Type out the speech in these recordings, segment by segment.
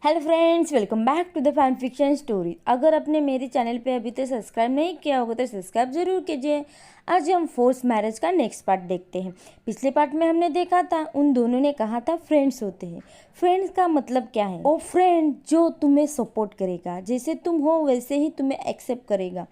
Hello friends, welcome back to the fan fiction story. अगर आपने मेरे चैनल पे अभी तक सब्सक्राइब नहीं किया होगा तो सब्सक्राइब जरूर कीजिए। आज हम फोर्स मैरिज का नेक्स्ट पार्ट देखते हैं। पिछले पार्ट में हमने देखा था उन दोनों ने कहा था फ्रेंड्स होते हैं। फ्रेंड्स का मतलब क्या है? वो फ्रेंड जो तुम्हें सपोर्ट करेगा, जैसे तुम हो वैसे ही तुम्हें एक्सेप्ट करेगा।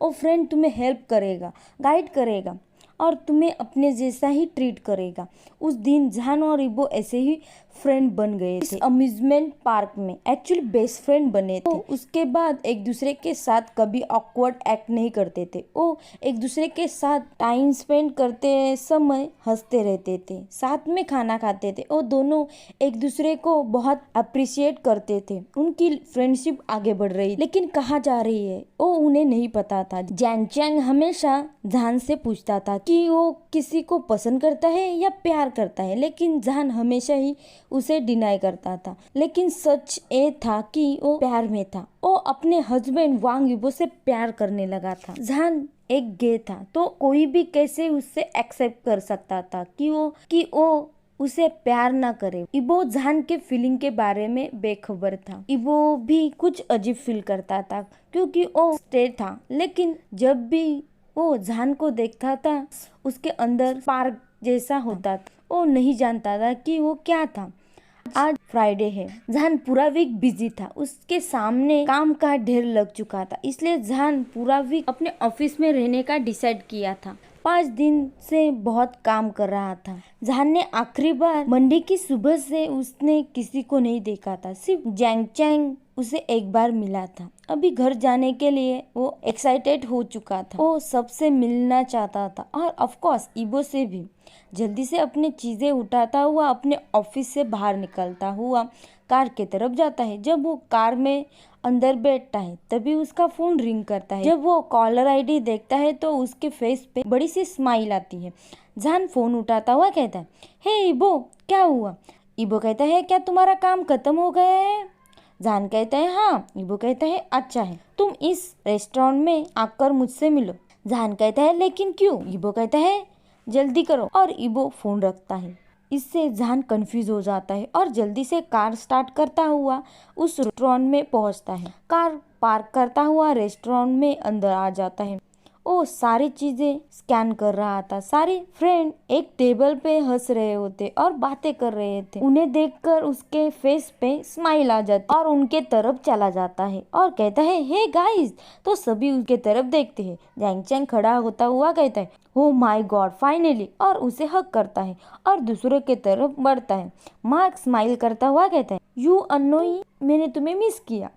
वो फ्रेंड तुम्हें हेल्प करेगा, गाइड करेगा और तुम्हें अपने जैसा ही ट्रीट करेगा। उस दिन जहान और इबो ऐसे ही फ्रेंड बन गए थे। अम्यूजमेंट पार्क में एक्चुअली बेस्ट फ्रेंड बने थे। उसके बाद एक दूसरे के साथ कभी ऑकवर्ड एक्ट नहीं करते थे। वो एक दूसरे के साथ टाइम स्पेंड करते समय हंसते रहते थे, साथ में खाना खाते थे। वो दोनों एक दूसरे को बहुत अप्रिशिएट करते थे। उनकी फ्रेंडशिप आगे बढ़ रही, लेकिन कहाँ जा रही है वो उन्हें नहीं पता था। जैंग चैंग हमेशा जहान से पूछता था कि वो किसी को पसंद करता है या प्यार करता है, लेकिन जहान हमेशा ही उसे डिनाई करता था। लेकिन सच ये था कि वो प्यार में था। वो अपने हस्बैंड वांग युबो से प्यार करने लगा था। जहान एक गे था तो कोई भी कैसे उससे एक्सेप्ट कर सकता था कि वो उसे प्यार ना करे। इबो जहान के फीलिंग के बारे में बेखबर था। इबो भी कुछ अजीब फील करता था क्योंकि वो स्ट्रेट था, लेकिन जब भी वो जहान को देखता था उसके अंदर स्पार्क जैसा होता था। वो नहीं जानता था कि वो क्या था। आज फ्राइडे है। जहान पूरा वीक बिजी था। उसके सामने काम का ढेर लग चुका था, इसलिए जहान पूरा वीक अपने ऑफिस में रहने का डिसाइड किया था। 5 दिन से बहुत काम कर रहा था। जहान ने आखिरी बार मंडे की सुबह से उसने किसी को नहीं देखा था। सिर्फ जैंग चैंग उसे एक बार मिला था। अभी घर जाने के लिए वो एक्साइटेड हो चुका था। वो सबसे मिलना चाहता था और ऑफ कोर्स इबो से भी। जल्दी से अपनी चीजें उठाता हुआ अपने ऑफिस से बाहर निकलता हुआ कार की तरफ जाता है। जब वो कार में अंदर बैठता है तभी उसका फोन रिंग करता है। जब वो कॉलर आईडी देखता है तो उसके फेस पे बड़ी सी स्माइल आती है। जहान फोन उठाता हुआ कहता है, हे इबो, क्या हुआ? इबो कहता है, क्या तुम्हारा काम खत्म हो गया है? जहान कहता है, हाँ। इबो कहता है, अच्छा है, तुम इस रेस्टोरेंट में आकर मुझसे मिलो। जहान कहता है, लेकिन क्यों? इबो कहता है, जल्दी करो। और इबो फोन रखता है। इससे जहान कंफ्यूज हो जाता है और जल्दी से कार स्टार्ट करता हुआ उस रेस्टोरेंट में पहुंचता है। कार पार्क करता हुआ रेस्टोरेंट में अंदर आ जाता है। वो सारी चीजें स्कैन कर रहा था। सारे फ्रेंड एक टेबल पे हंस रहे होते और बातें कर रहे थे। उन्हें देखकर उसके फेस पे स्माइल आ जाती और उनके तरफ चला जाता है और कहता है, हे गाइस। तो सभी उसके तरफ देखते हैं। जैंग चैंग खड़ा होता हुआ कहता है, ओ माय गॉड, फाइनली, और उसे हक करता है और दूसरों के तरफ बढ़ता है। मार्क स्माइल करता हुआ कहता है, यू अनोई, मैंने तुम्हें मिस किया।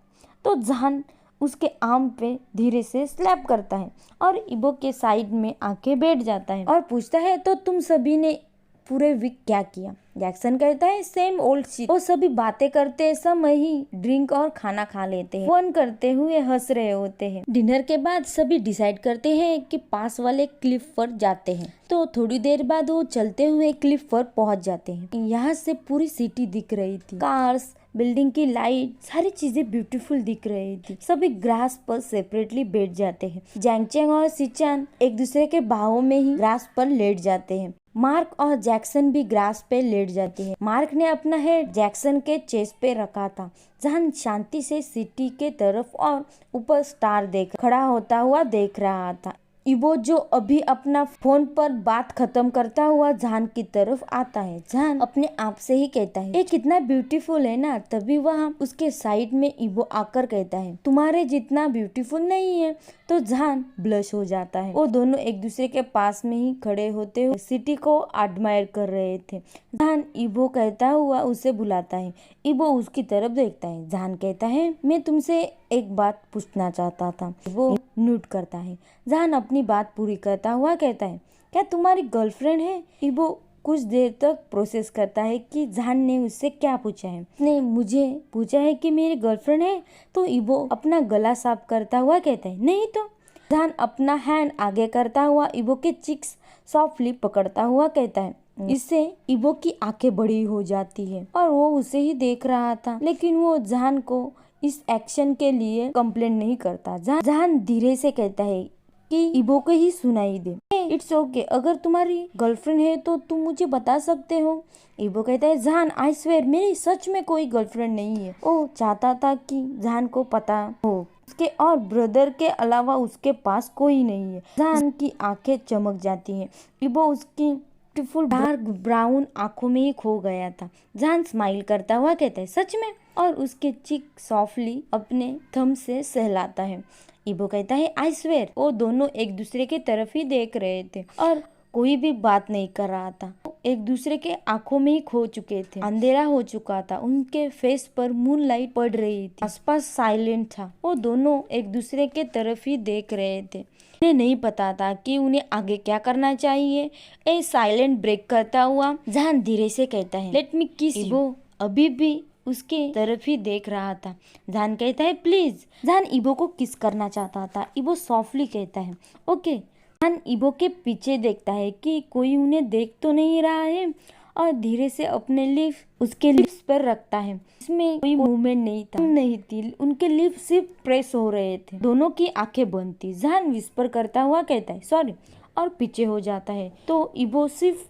तो जहान उसके आर्म पे धीरे से स्लैप करता है और इबो के साइड में आके बैठ जाता है और पूछता है, तो तुम सभी ने पूरे वीक क्या किया? जैक्सन कहता है, सेम ओल्ड शिट। वो सभी बातें करते समय ही ड्रिंक और खाना खा लेते हैं, फोन करते हुए हंस रहे होते हैं। डिनर के बाद सभी डिसाइड करते हैं कि पास वाले क्लिफ पर जाते हैं। तो थोड़ी देर बाद वो चलते हुए क्लिफ पर पहुंच जाते हैं। यहाँ से पूरी सिटी दिख रही थी, कार्स, बिल्डिंग की लाइट, सारी चीजें ब्यूटीफुल दिख रही थी। सभी ग्रास पर सेपरेटली बैठ जाते हैं। जैंग चैंग और सिचान एक दूसरे के बाहों में ही ग्रास पर लेट जाते हैं। मार्क और जैक्सन भी ग्रास पे लेट जाते हैं। मार्क ने अपना हेड जैक्सन के चेस्ट पे रखा था। जहान शांति से सिटी के तरफ और ऊपर स्टार देख खड़ा होता हुआ देख रहा था। इबो जो अभी अपना फोन पर बात खत्म करता हुआ जहान की तरफ आता है। जहान अपने आप से ही कहता है, ये कितना ब्यूटीफुल है ना। तभी वहाँ उसके साइड में इबो आकर कहता है, तुम्हारे जितना ब्यूटीफुल नहीं है। तो जहान ब्लश हो जाता है। वो दोनों एक दूसरे के पास में ही खड़े होते हुए सिटी को एडमायर कर रहे थे। जहान इबो कहता हुआ उसे बुलाता है। इबो उसकी तरफ देखता है। जहान कहता है, मैं तुमसे एक बात पूछना चाहता था। वो नोट करता है। जहान अपनी बात पूरी करता हुआ कहता है, क्या तुम्हारी गर्लफ्रेंड है? इबो कुछ देर तक प्रोसेस करता है कि जहान ने उससे क्या पूछा है। उसने मुझे पूछा है कि मेरी गर्लफ्रेंड है। तो इबो अपना गला साफ करता हुआ कहता है, नहीं तो। जहान अपना हैंड आगे करता हुआ इबो के चिक्स सॉफ्टली पकड़ता हुआ कहता है। इससे इबो की आंखें बड़ी हो जाती है और वो उसे ही देख रहा था, लेकिन वो जहान को इस एक्शन के लिए कंप्लेंट नहीं करता। जहान धीरे से कहता है, कि इबो को ही सुनाई दे। इट्स ओके, अगर तुम्हारी गर्लफ्रेंड है तो तुम मुझे बता सकते हो। इबो कहता है, जहान आई स्वेयर मेरी सच में कोई गर्लफ्रेंड नहीं है। वो चाहता था कि जहान को पता हो उसके और ब्रदर के अलावा उसके पास कोई नहीं है। जहान की आंखें चमक जाती हैं। इबो उसकी ब्यूटीफुल डार्क ब्राउन आंखों में ही खो गया था। जहान स्माइल करता हुआ कहता है, सच में, और उसके चिक सॉफ्टली अपने थंब से सहलाता है। इबो कहता है, आई स्वेयर। वो दोनों एक दूसरे की तरफ ही देख रहे थे और कोई भी बात नहीं कर रहा था। एक दूसरे के आंखों में ही खो चुके थे। अंधेरा हो चुका था, उनके फेस पर मूनलाइट पड़ रही थी, आसपास साइलेंट था। वो दोनों एक दूसरे के तरफ ही देख रहे थे। उन्हें नहीं पता था कि उन्हें आगे क्या करना चाहिए। ए साइलेंट ब्रेक करता हुआ जहान धीरे से कहता है, लेट मी किस यू। इबो अभी भी उसके तरफ ही देख रहा था। जहान कहता है, प्लीज। जहान इबो को किस करना चाहता था। इबो सॉफ्टली कहता है, ओके। जहान इबो के पीछे देखता है कि कोई उन्हें देख तो नहीं रहा है और धीरे से अपने लिप्स उसके लिप्स पर रखता है। इसमें कोई मूवमेंट नहीं थी। उनके लिप्स सिर्फ प्रेस हो रहे थे। दोनों की आंखें बंद थी। जहान विस्पर करता हुआ कहता है, सॉरी, और पीछे हो जाता है। तो इबो सिर्फ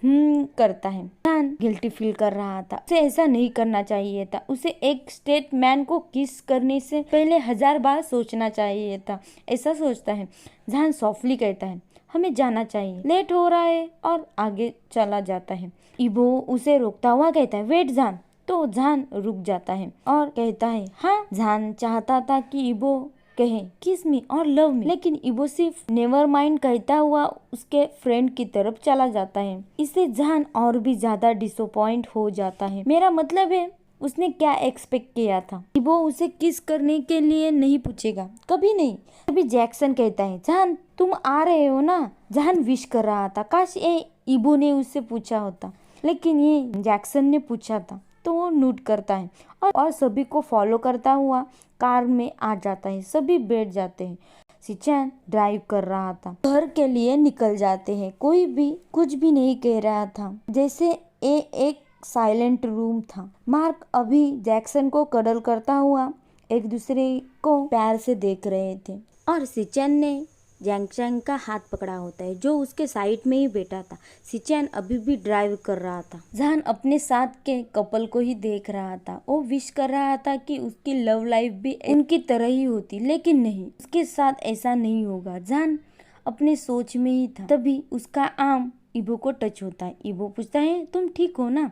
करता है। जहान गिल्टी फील कर रहा था। उसे ऐसा नहीं करना चाहिए था। उसे एक स्ट्रेट मैन को किस करने से पहले 1000 बार सोचना चाहिए था। ऐसा सोचता है। जहान सॉफ्टली कहता है, हमें जाना चाहिए, लेट हो रहा है, और आगे चला जाता है। इबो उसे रोकता हुआ कहता है, वेट जहान। तो जहान रुक जाता है और कहता है, हाँ। जहान चाहता था कि इबो कहे किस मी और लव मी, लेकिन इबो सिर्फ नेवर माइंड कहता हुआ उसके फ्रेंड की तरफ चला जाता है। इससे जहान और भी ज्यादा डिसअपॉइंट हो जाता है। मेरा मतलब है, उसने क्या एक्सपेक्ट किया था। इबो उसे किस करने के लिए नहीं पूछेगा, कभी नहीं। तभी जैक्सन कहता है, जहान तुम आ रहे हो ना। जहान विश कर रहा था, काश ये इबो ने उससे पूछा होता, लेकिन ये जैक्सन ने पूछा था। तो वो नोट करता है और सभी को फॉलो करता हुआ कार में आ जाता है। सभी बैठ जाते हैं। सिचैन ड्राइव कर रहा था। घर के लिए निकल जाते हैं। कोई भी कुछ भी नहीं कह रहा था, जैसे ये एक साइलेंट रूम था। मार्क अभी जैक्सन को कडल करता हुआ एक दूसरे को प्यार से देख रहे थे और सिचैन ने जैंगचैंग का हाथ पकड़ा होता है, जो उसके साइड में ही बैठा था। सिचैन अभी भी ड्राइव कर रहा था। जहान अपने साथ के कपल को ही देख रहा था। वो विश कर रहा था कि उसकी लव लाइफ भी उनकी तरह ही होती, लेकिन नहीं, उसके साथ ऐसा नहीं होगा। जहान अपने सोच में ही था। तभी उसका आर्म इबो को टच होता है। इबो पूछता है, तुम ठीक हो ना।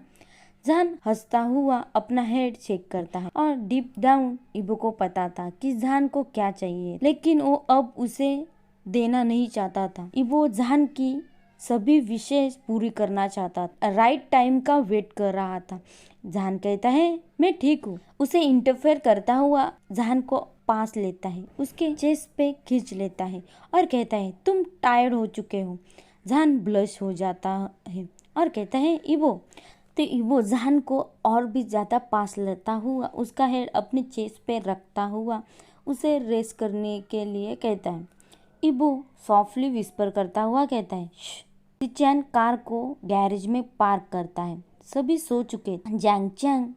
जहान हंसता हुआ अपना हेड चेक करता है और डीप डाउन इबो को पता था कि जहान को क्या चाहिए, लेकिन वो अब उसे देना नहीं चाहता था। इबो जहान की सभी विशेष पूरी करना चाहता था। राइट टाइम का वेट कर रहा था। जहान कहता है, मैं ठीक हूँ। उसे इंटरफेयर करता हुआ जहान को पास लेता है, उसके चेस्ट पे खींच लेता है और कहता है, तुम टायर्ड हो चुके हो। जहान ब्लश हो जाता है और कहता है, इबो। तो इबो जहान को और भी ज्यादा पास लेता हुआ उसका हेड अपने चेस्ट पे रखता हुआ उसे रेस्ट करने के लिए कहता है। इबो सॉफ्टली विस्पर करता हुआ कहता है, सिचैन कार को गैरेज में पार्क करता है। सभी सो चुके। जैंगचैंग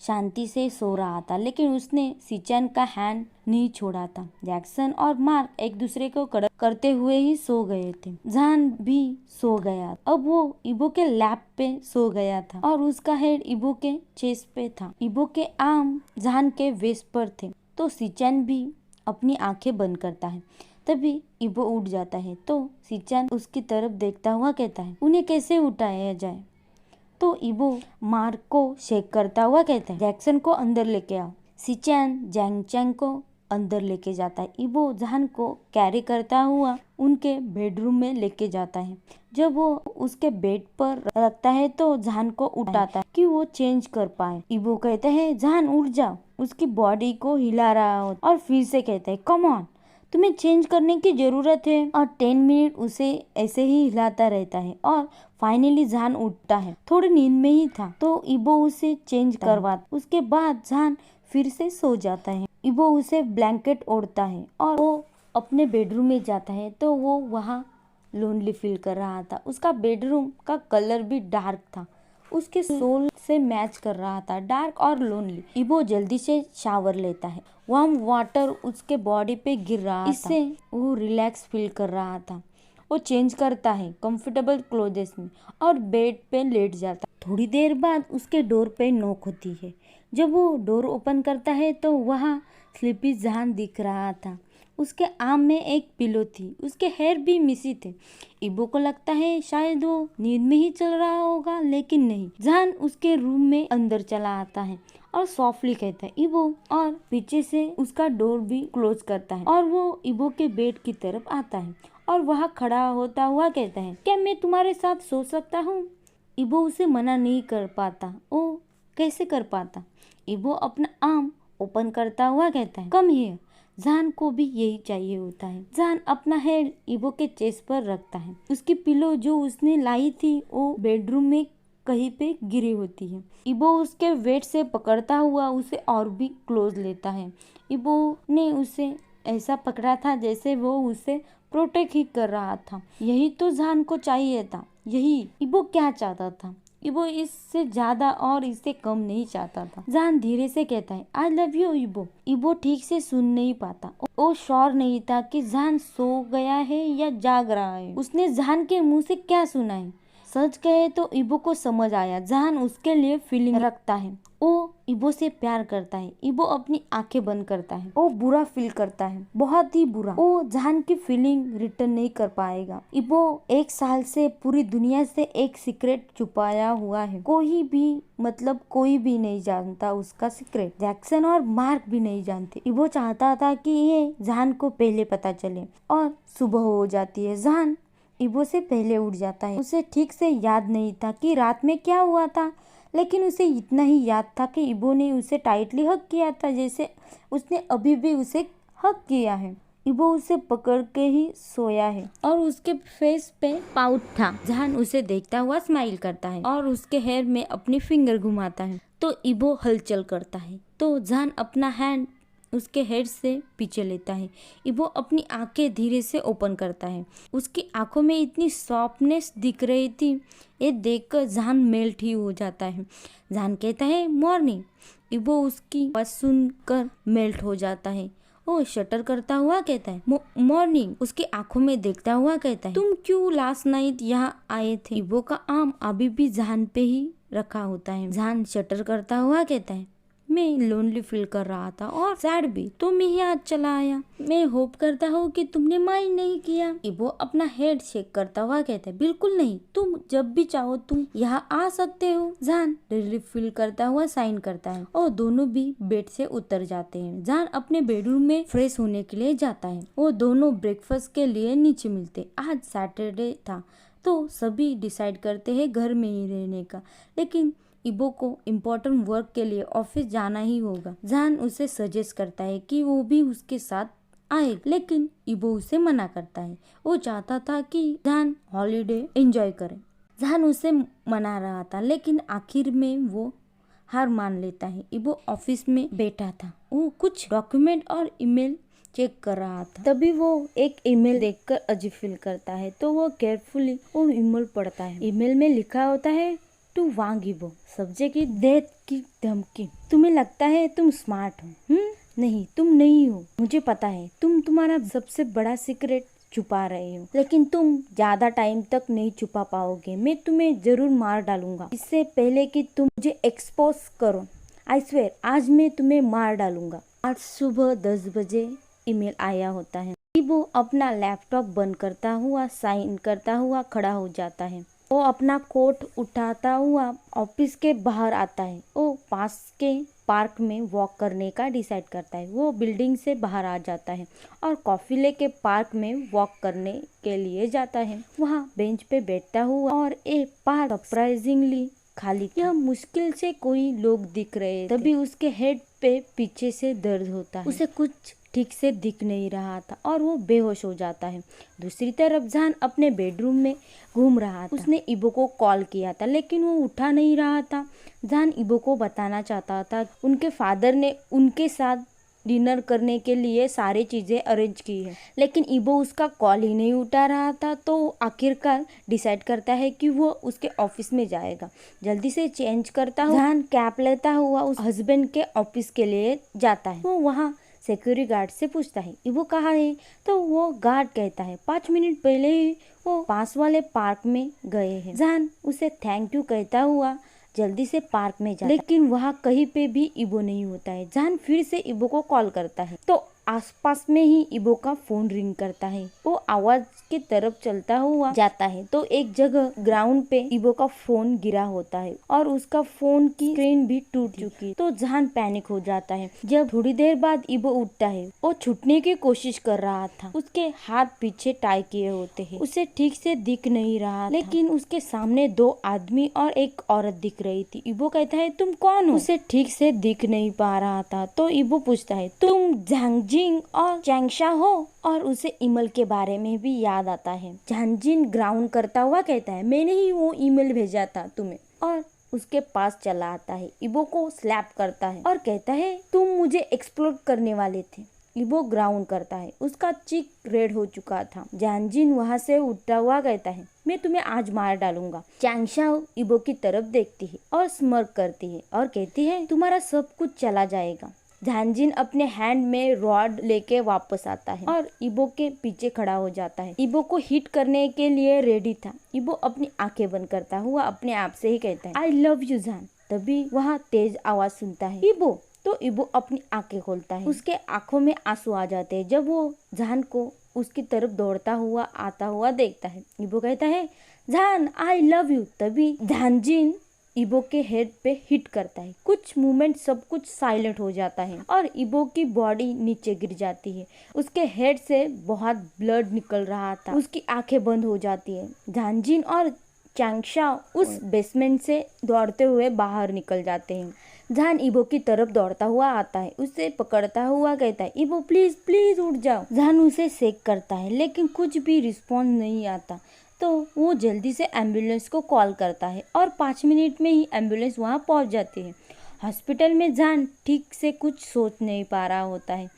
शांति से सो रहा था, लेकिन उसने सिचैन का हैंड नहीं छोड़ा था। जैक्सन और मार्क एक दूसरे को कड़क करते हुए ही सो गए थे। जहान भी सो गया। अब वो इबो के लैप पे सो गया था और उसका हेड इबो के चेस्ट पे था। इबो के आर्म जहान के वेस्ट पर थे। तो सिचैन भी अपनी आंखें बंद करता है। तभी इबो उठ जाता है। तो सिचैन उसकी तरफ देखता हुआ कहता है, उन्हें कैसे उठाया जाए। तो इबो मार्क को शेक करता हुआ कहता है, जैक्सन को अंदर लेके आओ। सिचैन जैंगचैंग को अंदर लेके जाता है। इबो जहान को कैरी करता हुआ उनके बेडरूम में लेके जाता है। जब वो उसके बेड पर रखता है तो जहान को उठाता है कि वो चेंज कर पाए। इबो कहता है, जहान उठ जाओ। उसकी बॉडी को हिला रहा हो और फिर से कहता है, कम ऑन, तुम्हें चेंज करने की जरूरत है। और 10 मिनट उसे ऐसे ही हिलाता रहता है और फाइनली जहान उठता है। थोड़ी नींद में ही था तो इबो उसे चेंज करवाता। उसके बाद जहान फिर से सो जाता है। इबो उसे ब्लैंकेट ओढ़ता है और वो अपने बेडरूम में जाता है। तो वो वहाँ लोनली फील कर रहा था। उसका बेडरूम का कलर भी डार्क था। उसके सोल से मैच कर रहा था, डार्क और लोनली। इबो जल्दी से शावर लेता है, वार्म वाटर उसके बॉडी पे गिर रहा था, इससे वो रिलैक्स फील कर रहा था। वो चेंज करता है कंफर्टेबल क्लोथ्स में और बेड पे लेट जाता है। थोड़ी देर बाद उसके डोर पे नॉक होती है। जब वो डोर ओपन करता है तो वहाँ स्लीपी जहान दिख रहा था। उसके आर्म में एक पिलो थी, उसके हेयर भी मिसी थे। इबो को लगता है शायद वो नींद में ही चल रहा होगा, लेकिन नहीं। जहान उसके रूम में अंदर चला आता है और सॉफ्टली कहता है इबो, और पीछे से उसका डोर भी क्लोज करता है और वो इबो के बेड की तरफ आता है और वहाँ खड़ा होता हुआ कहता है, क्या मैं तुम्हारे साथ सो सकता हूँ? इबो उसे मना नहीं कर पाता। ओ कैसे कर पाता? इबो अपना आर्म ओपन करता हुआ कहता है, कम हियर। जहान को भी यही चाहिए होता है। जहान अपना हेड इबो के चेस्ट पर रखता है। उसकी पिलो जो उसने लाई थी वो बेडरूम में कहीं पे गिरी होती है। इबो उसके वेट से पकड़ता हुआ उसे और भी क्लोज लेता है। इबो ने उसे ऐसा पकड़ा था जैसे वो उसे प्रोटेक्ट ही कर रहा था। यही तो जहान को चाहिए था। यही इबो क्या चाहता था। इबो इससे ज्यादा और इससे कम नहीं चाहता था। जहान धीरे से कहता है, आई लव यू इबो। इबो ठीक से सुन नहीं पाता। वो श्योर नहीं था कि जहान सो गया है या जाग रहा है। उसने जहान के मुंह से क्या सुना है। सच कहे तो इबो को समझ आया जहान उसके लिए फीलिंग रखता है। वो इबो से प्यार करता है। इबो अपनी आंखें बंद करता है। वो बुरा फील करता है, बहुत ही बुरा। वो जहान की फीलिंग रिटर्न नहीं कर पाएगा। इबो 1 साल से पूरी दुनिया से एक सीक्रेट छुपाया हुआ है। कोई भी नहीं जानता उसका सीक्रेट। जैक्सन और मार्क भी नहीं जानते। इबो चाहता था कि ये जहान को पहले पता चले। और सुबह हो जाती है। जहान इबो से पहले उठ जाता है। उसे ठीक से याद नहीं था कि रात में क्या हुआ था, लेकिन उसे इतना ही याद था कि इबो ने उसे टाइटली हग किया था जैसे उसने अभी भी उसे हग किया है। इबो उसे पकड़ के ही सोया है और उसके फेस पे पाउट था। जहान उसे देखता हुआ स्माइल करता है और उसके हेयर में अपनी फिंगर घुमाता है तो इबो हलचल करता है। तो जहान अपना हैंड उसके हेड से पीछे लेता है। इबो अपनी आंखें धीरे से ओपन करता है। उसकी आंखों में इतनी सॉफ्टनेस दिख रही थी, ये देखकर जहान मेल्ट ही हो जाता है। जहान कहता है मॉर्निंग। इबो उसकी आवाज सुनकर मेल्ट हो जाता है। वो शटर करता हुआ कहता है मॉर्निंग। उसकी आंखों में देखता हुआ कहता है, तुम क्यों लास्ट नाइट यहाँ आए थे? इबो का आर्म अभी भी जहान पे ही रखा होता है। जहान शटर करता हुआ कहता है, मैं लोनली फील कर रहा था और सैड भी, तो मैं ही आज चला आया। मैं होप करता हूँ कि तुमने माइंड नहीं किया। इबो अपना हेड शेक करता हुआ कहता है, बिल्कुल नहीं, तुम जब भी चाहो तुम यहाँ आ सकते हो। जहान रिलीफ फील करता हुआ साइन करता है और दोनों भी बेड से उतर जाते हैं। जहान अपने बेडरूम में फ्रेश होने के लिए जाता है। वो दोनों ब्रेकफास्ट के लिए नीचे मिलते। आज सैटरडे था तो सभी डिसाइड करते हैं घर में ही रहने का, लेकिन इबो को इम्पोर्टेंट वर्क के लिए ऑफिस जाना ही होगा। जहान उसे सजेस्ट करता है कि वो भी उसके साथ आए, लेकिन इबो उसे मना करता है। वो चाहता था कि जहान हॉलीडे एंजॉय करे। जहान उसे मना रहा था, लेकिन आखिर में वो हार मान लेता है। इबो ऑफिस में बैठा था। वो कुछ डॉक्यूमेंट और ईमेल चेक कर रहा था। तभी वो एक ईमेल देखकर अजीब फील करता है, तो वो केयरफुली वो ईमेल पढ़ता है। ईमेल में लिखा होता है, टू वांग इबो, सब्जेक्ट की डेथ की धमकी। तुम्हें लगता है तुम स्मार्ट हो? नहीं, तुम नहीं हो। मुझे पता है तुम तुम्हारा सबसे बड़ा सीक्रेट छुपा रहे हो, लेकिन तुम ज्यादा टाइम तक नहीं छुपा पाओगे। मैं तुम्हें जरूर मार डालूंगा इससे पहले कि तुम मुझे एक्सपोज करो। आई स्वेयर, आज मैं तुम्हें मार डालूंगा। आज सुबह 10 बजे ईमेल आया होता है। इबो अपना लैपटॉप बंद करता हुआ साइन करता हुआ खड़ा हो जाता है। वो अपना कोट उठाता हुआ ऑफिस के बाहर आता है। वो पास के पार्क में वॉक करने का डिसाइड करता है। वो बिल्डिंग से बाहर आ जाता है और कॉफी लेके पार्क में वॉक करने के लिए जाता है। वहाँ बेंच पे बैठता हुआ और एक पार्क सरप्राइजिंगली खाली। यह मुश्किल से कोई लोग दिख रहे थे। तभी उसके हेड पे पीछे से दर्द होता है। उसे कुछ ठीक से दिख नहीं रहा था और वो बेहोश हो जाता है। दूसरी तरफ जहान अपने बेडरूम में घूम रहा था। उसने इबो को कॉल किया था, लेकिन वो उठा नहीं रहा था। जहान इबो को बताना चाहता था उनके फादर ने उनके साथ डिनर करने के लिए सारी चीज़ें अरेंज की है, लेकिन इबो उसका कॉल ही नहीं उठा रहा था। तो आखिरकार डिसाइड करता है कि वो उसके ऑफिस में जाएगा। जल्दी से चेंज करता हुआ जहान कैब लेता हुआ उस हस्बैंड के ऑफिस के लिए जाता है। वो वहाँ सिक्योरिटी गार्ड से पूछता है इबो कहाँ है, तो वो गार्ड कहता है 5 मिनट पहले ही वो पास वाले पार्क में गए हैं। जहान उसे थैंक यू कहता हुआ जल्दी से पार्क में जाता है, लेकिन वहाँ कहीं पे भी इबो नहीं होता है। जहान फिर से इबो को कॉल करता है तो आसपास में ही इबो का फोन रिंग करता है। वो आवाज की तरफ चलता हुआ जाता है तो एक जगह ग्राउंड पे इबो का फोन गिरा होता है और उसका फोन की स्क्रीन भी टूट चुकी। तो जहान पैनिक हो जाता है। जब थोड़ी देर बाद इबो उठता है, वो छूटने की कोशिश कर रहा था। उसके हाथ पीछे टाई किए होते हैं, उसे ठीक से दिख नहीं रहा, लेकिन उसके सामने 2 आदमी और एक औरत दिख रही थी। इबो कहता है तुम कौन हो? उसे ठीक से दिख नहीं पा रहा था। तो इबो पूछता है तुम झांगजिंग और चैंगशा हो? और उसे ईमेल के बारे में भी याद आता है। झांगजिन ग्राउंड करता हुआ कहता है मैंने ही वो ईमेल भेजा था तुम्हें, और उसके पास चला आता है, इबो को स्लैप करता है और कहता है तुम मुझे एक्सप्लोर करने वाले थे। इबो ग्राउंड करता है, उसका चीक रेड हो चुका था। जानजिन वहाँ से उठता हुआ कहता है मैं तुम्हें आज मार डालूंगा। चैंगशा इबो की तरफ देखती है और स्मर्क करती है और कहती है तुम्हारा सब कुछ चला जाएगा। झांजिन अपने हैंड में रॉड लेके वापस आता है और इबो के पीछे खड़ा हो जाता है। इबो को हिट करने के लिए रेडी था। इबो अपनी आंखें बंद करता हुआ अपने आप से ही कहता है आई लव यू जान। तभी वहाँ तेज आवाज सुनता है इबो। तो इबो अपनी आंखें खोलता है, उसके आंखों में आंसू आ जाते हैं जब वो जान को उसकी तरफ दौड़ता हुआ आता हुआ देखता है। इबो कहता है जान आई लव यू। तभी झांजिन इबो के हेड पे हिट करता है। कुछ मोमेंट सब कुछ साइलेंट हो जाता है और इबो की बॉडी नीचे गिर जाती है। उसके हेड से बहुत ब्लड निकल रहा था, उसकी आंखें बंद हो जाती है। झांजिन और चैंगशा उस बेसमेंट से दौड़ते हुए बाहर निकल जाते हैं। जान इबो की तरफ दौड़ता हुआ आता है, उसे पकड़ता हुआ कहता है इबो प्लीज प्लीज उठ जाओ। जान उसे सेक करता है लेकिन कुछ भी रिस्पॉन्स नहीं आता। तो वो जल्दी से एम्बुलेंस को कॉल करता है और 5 मिनट में ही एम्बुलेंस वहाँ पहुँच जाती है। हॉस्पिटल में जान ठीक से कुछ सोच नहीं पा रहा होता है।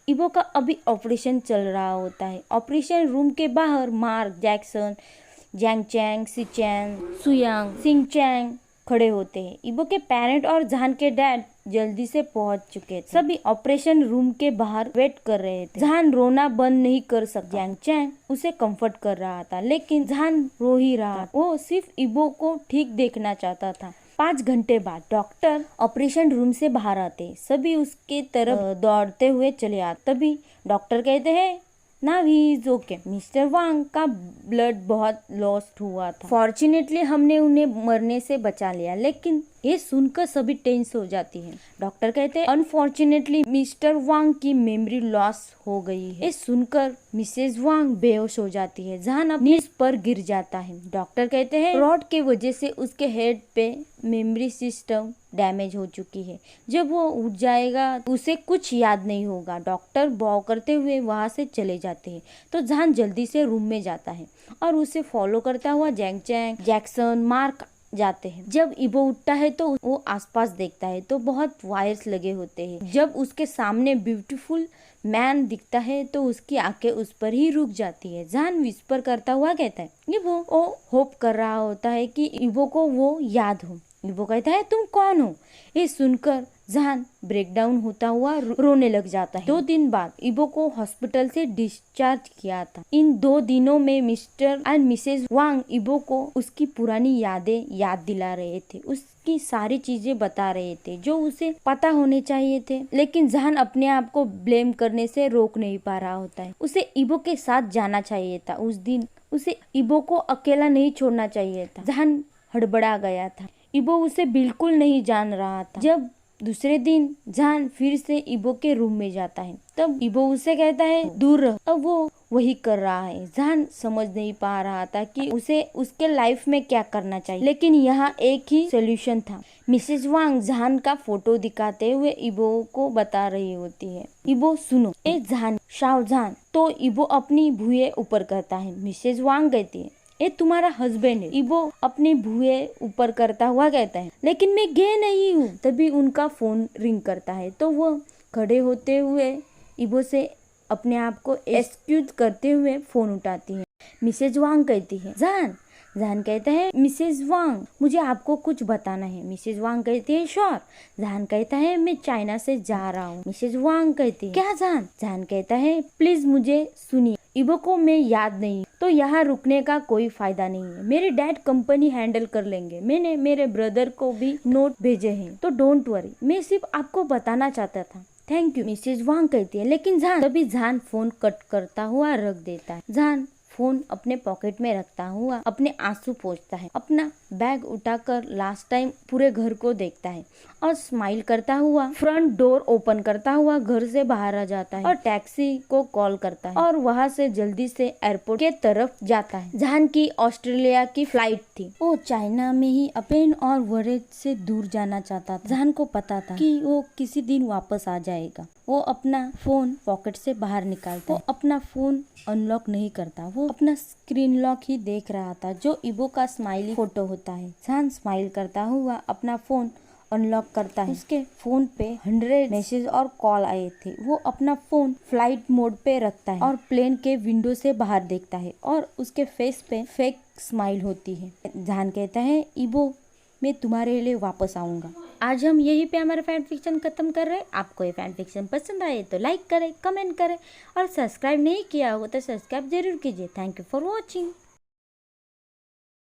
इबो का अभी ऑपरेशन चल रहा होता है। ऑपरेशन रूम के बाहर मार्क, जैक्सन, जैंग चैंग, सी चैंग, सुयांग, सिंग चैंग खड़े होते हैं। इबो के पेरेंट और जहान के डैड जल्दी से पहुंच चुके थे। सभी ऑपरेशन रूम के बाहर वेट कर रहे थे। जहान रोना बंद नहीं कर सकता। जैंग चैंग उसे कंफर्ट कर रहा था, लेकिन जहान रो ही रहा। वो सिर्फ इबो को ठीक देखना चाहता था। 5 घंटे बाद डॉक्टर ऑपरेशन रूम से बाहर आते, सभी उसके तरफ दौड़ते हुए चले आते। तभी डॉक्टर कहते हैं now he is okay. Mister वांग का ब्लड बहुत लॉस्ट हुआ था। फॉर्चुनेटली हमने उन्हें मरने से बचा लिया, लेकिन ये सुनकर सभी टेंस हो जाती है। डॉक्टर कहते हैं अनफॉर्चुनेटली मिस्टर वांग की मेमोरी लॉस हो गई है। ये सुनकर मिसेज वांग बेहोश हो जाती है। जहान अपनी नीज पर गिर जाता है। डॉक्टर कहते हैं रॉड के वजह से उसके हेड पे मेमोरी सिस्टम डैमेज हो चुकी है। जब वो उठ जाएगा उसे कुछ याद नहीं होगा। डॉक्टर बॉव करते हुए वहाँ से चले जाते हैं। तो जहान जल्दी से रूम में जाता है और उसे फॉलो करता हुआ जैंग चैंग, जैक्सन, मार्क जाते हैं। जब इबो उठता है तो वो आसपास देखता है तो बहुत वायर्स लगे होते हैं। जब उसके सामने ब्यूटीफुल मैन दिखता है तो उसकी आंखें उस पर ही रुक जाती है। जान विस्पर करता हुआ कहता है इबो। वो होप कर रहा होता है कि इबो को वो याद हो। इबो कहता है तुम कौन हो? ये सुनकर जहान ब्रेकडाउन होता हुआ रोने लग जाता है। 2 दिन बाद इबो को हॉस्पिटल से डिस्चार्ज किया था। इन 2 दिनों में मिस्टर एंड मिसेज वांग इबो को उसकी पुरानी यादें याद दिला रहे थे, उसकी सारी चीजें बता रहे थे जो उसे पता होने चाहिए थे। लेकिन जहान अपने आप को ब्लेम करने से रोक नहीं पा रहा होता है। उसे इबो के साथ जाना चाहिए था। उस दिन उसे इबो को अकेला नहीं छोड़ना चाहिए था। जहान हड़बड़ा गया था। इबो उसे बिल्कुल नहीं जान रहा था। जब दूसरे दिन जान फिर से इबो के रूम में जाता है तब इबो उसे कहता है दूर रह। अब वो वही कर रहा है। जान समझ नहीं पा रहा था कि उसे उसके लाइफ में क्या करना चाहिए, लेकिन यहाँ एक ही सोल्यूशन था। मिसेज वांग जान का फोटो दिखाते हुए इबो को बता रही होती है इबो सुनो ए जान शाहजहान। तो इबो अपनी भुएं ऊपर करता है। मिसेज वांग कहती है ये तुम्हारा हस्बैंड है। इबो अपनी भुएं ऊपर करता हुआ कहता है लेकिन मैं गे नहीं हूँ। तभी उनका फोन रिंग करता है तो वो खड़े होते हुए इबो से अपने आप को एक्सक्यूज करते हुए फोन उठाती है। मिसेज वांग कहती है जान। जहान कहता है मिसेज वांग मुझे आपको कुछ बताना है। मिसेज वांग कहती है श्योर। जहान कहता है मैं चाइना से जा रहा हूँ। मिसेज वांग कहती है क्या जान। जहान कहता है प्लीज मुझे सुनिए, इबो को मैं याद नहीं तो यहाँ रुकने का कोई फायदा नहीं है। मेरे डैड कंपनी हैंडल कर लेंगे। मैंने मेरे ब्रदर को भी नोट भेजे हैं तो डोंट वरी। मैं सिर्फ आपको बताना चाहता था। Thank you. मिसेज वांग कहती है लेकिन जान। तभी जान फोन कट करता हुआ रख देता है। जान फोन अपने पॉकेट में रखता हुआ अपने आंसू पोंछता है, अपना बैग उठाकर लास्ट टाइम पूरे घर को देखता है और स्माइल करता हुआ फ्रंट डोर ओपन करता हुआ घर से बाहर आ जाता है और टैक्सी को कॉल करता है और वहां से जल्दी से एयरपोर्ट के तरफ जाता है जहां की ऑस्ट्रेलिया की फ्लाइट थी। वो चाइना में ही पेन और वरेज से दूर जाना चाहता था। जहान को पता था कि वो किसी दिन वापस आ जाएगा। वो अपना फोन पॉकेट से बाहर निकालता है। वो अपना फोन अनलॉक नहीं करता, वो अपना स्क्रीन लॉक ही देख रहा था जो इबो का स्माइली फोटो होता है। जहान स्माइल करता हुआ अपना फोन अनलॉक करता है। उसके फोन पे 100 मैसेज और कॉल आए थे। वो अपना फोन फ्लाइट मोड पे रखता है और प्लेन के विंडो से बाहर देखता है और उसके फेस पे फेक स्माइल होती है। जहान कहता है इबो मैं तुम्हारे लिए वापस आऊंगा। आज हम यहीं पे हमारा फैन फिक्शन खत्म कर रहे हैं। आपको ये फैन फिक्शन पसंद आए तो लाइक करें, कमेंट करें और सब्सक्राइब नहीं किया होगा तो सब्सक्राइब जरूर कीजिए। Thank you for watching.